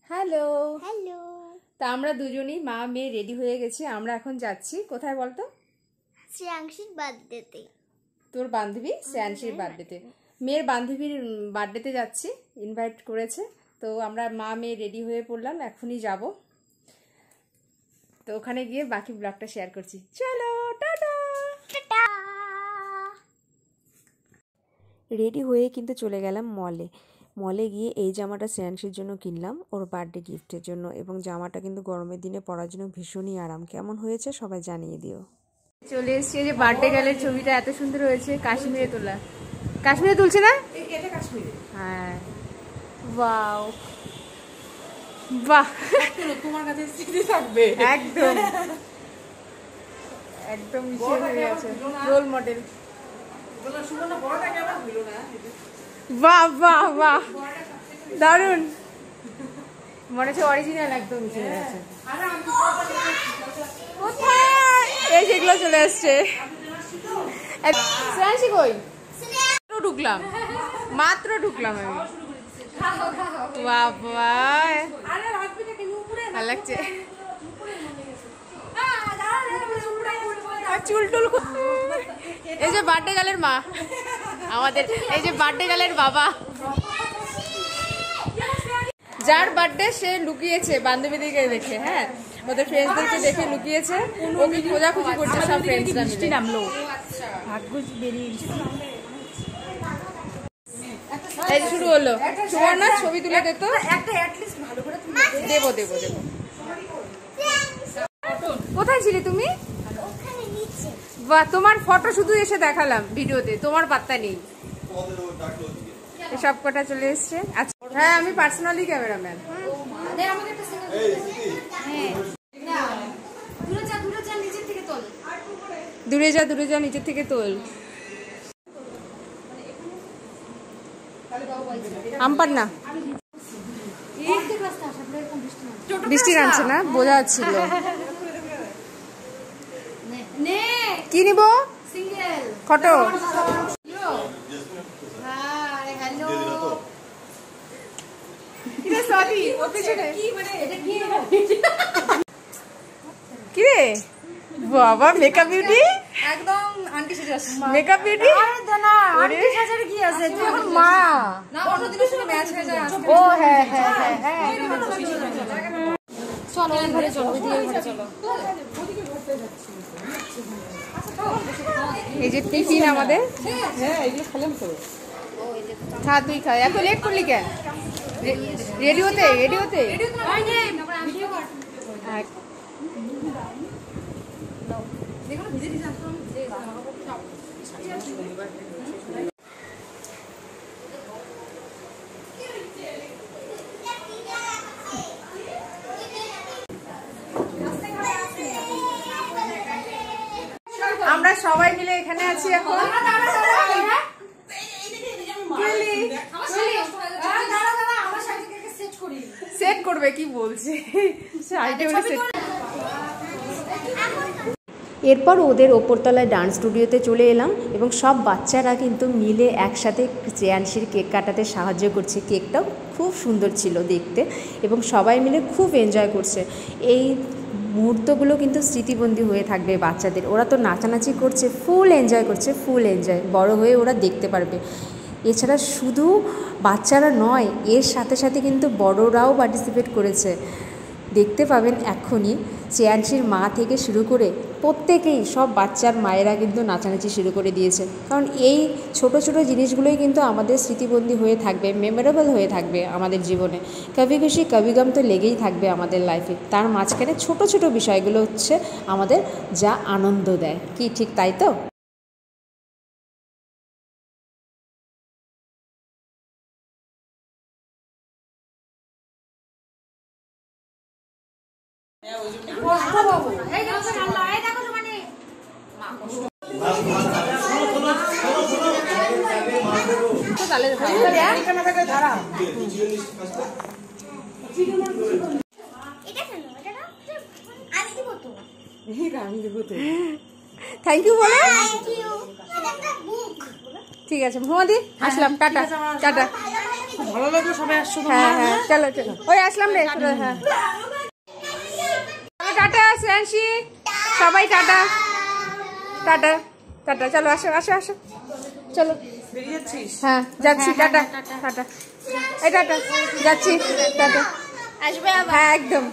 Hello hello. তা আমরা দুজনেই মা মেয়ে রেডি হয়ে গেছি। আমরা এখন যাচ্ছি কোথায় বলতো? শ্রেয়াংশীর বার্থডেতে। তোর বান্ধবী শ্রেয়াংশীর বার্থডেতে, মেয়ের বান্ধবীর বার্থডেতে যাচ্ছি, ইনভাইট করেছে। তো আমরা মা মেয়ে রেডি হয়ে পড়লাম, এখনই যাব। তো ওখানে গিয়ে বাকি ব্লগটা শেয়ার করছি। চলো টাটা টাটা। রেডি হয়ে কিন্তু চলে গেলাম মলে গিয়ে এই জামাটা শ্রেয়াংশীর জন্য কিনলাম, ওর বার্থডে গিফটের জন্য। এবং জামাটা কিন্তু গরমের দিনে পরার জন্য ভীষণই আরাম। কেমন হয়েছে সবাই জানিয়ে দিও। চলে এসছি। যে বার্থডে গার্লের ছবিটা এত সুন্দর হয়েছে, কাশ্মীরে তোলা। কাশ্মীরে তুলছে না? এটা কাশ্মীরে। হ্যাঁ, ওয়াও, বাহ, তোমার কাছে স্মৃতি থাকবে একদম একদম মিশে হয়ে আছে, রোল মডেল। বাহ বাহ বাহ, দারুণ, মনে হচ্ছে অরিজিনাল একদম মিশে হয়ে আছে। এই যেগুলো চলে আসছে। শ্রেয়াংশী কই? ঢুকলাম, মাত্র ঢুকলাম আমি। বাবা ভালো লাগছে। চুল টুল, এই যে বার্থডে গার্লের মা আমাদের, এই যে বার্থডে গার্লের বাবা, যার বার্থডে সে লুকিয়েছে বান্ধবীদেরকে দেখে। হ্যাঁ, ওদের ফ্রেন্ডসদেরকে দেখে লুকিয়েছে, ওকে খোঁজাখুঁজি করছে সব ফ্রেন্ডসরা মিলে। নামলো ভাগ্য বেরিয়ে এই যে শুরু হলো। সুবর্ণা ছবি তুলে দে তো। দেবো দেবো দেবো। কোথায় ছিলে তুমি? বাহ, তোমার ফটো শুধু এসে দেখালাম ভিডিওতে, তোমার পাত্তা নেই। সব কটা চলে এসছে। আচ্ছা, হ্যাঁ আমি পার্সোনালি ক্যামেরাম্যান। দূরে যা দূরে যা, নিচের থেকে তোল। আমপার না, বৃষ্টি নামছে না, বোঝা যাচ্ছিল। কি নিব? ফটো। কি রে বাবা, মেকআপ বিউটি, একদম আন্টি সেজে আসছে। Makeup beauty. আন্টি সাজার কি আছে? তুই এখন মা না, অন্যদিনের সঙ্গে ম্যাচ হয়ে যায়। ও হ্যাঁ হ্যাঁ হ্যাঁ, চলো ওই ঘরে চলো, ওই দিকে ঘরে চলো। এই যে টিফিন আমাদের। হ্যাঁ, এগুলো খেলাম তো। খা, তুই খা। এত লেট করলি কেন? রেডি হতে রেডি হতে আমরা সবাই মিলে এখানে আছি এখন। সেট করবে কি বলছে? এরপর ওদের ওপরতলায় ডান্স স্টুডিওতে চলে এলাম এবং সব বাচ্চারা কিন্তু মিলে একসাথে শ্রেয়াংশীর কেক কাটাতে সাহায্য করছে। কেকটাও খুব সুন্দর ছিল দেখতে এবং সবাই মিলে খুব এনজয় করছে। এই মুহূর্তগুলো কিন্তু স্মৃতিবন্দী হয়ে থাকবে বাচ্চাদের। ওরা তো নাচানাচি করছে, ফুল এনজয় করছে, ফুল এনজয়। বড় হয়ে ওরা দেখতে পারবে। এছাড়া শুধু বাচ্চারা নয়, এর সাথে সাথে কিন্তু বড়রাও পার্টিসিপেট করেছে। দেখতে পাবেন এক্ষুনি শ্রেয়াংশীর মা থেকে শুরু করে প্রত্যেকেই, সব বাচ্চার মায়েরা কিন্তু নাচানাচি শুরু করে দিয়েছে। কারণ এই ছোট ছোট জিনিসগুলোই কিন্তু আমাদের স্মৃতিবন্দী হয়ে থাকবে, মেমোরেবল হয়ে থাকবে আমাদের জীবনে। কবি খুশি কবি গম তো লেগেই থাকবে আমাদের লাইফে। তার মাঝখানে ছোট ছোট বিষয়গুলো হচ্ছে আমাদের যা আনন্দ দেয়। কি ঠিক তাই তো? থ্যাংক ইউ বলে। ঠিক আছে ভুমাদি, আসলাম, টাটা টাটা। ভালো লাগলো সবাই আসছো হ্যাঁ হ্যাঁ চলো চলো ওই আসলাম রে হ্যাঁ টাটা শ্রেয়াংশী সবাই টাটা টাটা টাটা চলো আসো আসো আসো চলো বেরিয়ে যাচ্ছিস হ্যাঁ যাচ্ছি টাটা টাটা এই টাটা যাচ্ছি টাটা আসবে হ্যাঁ একদম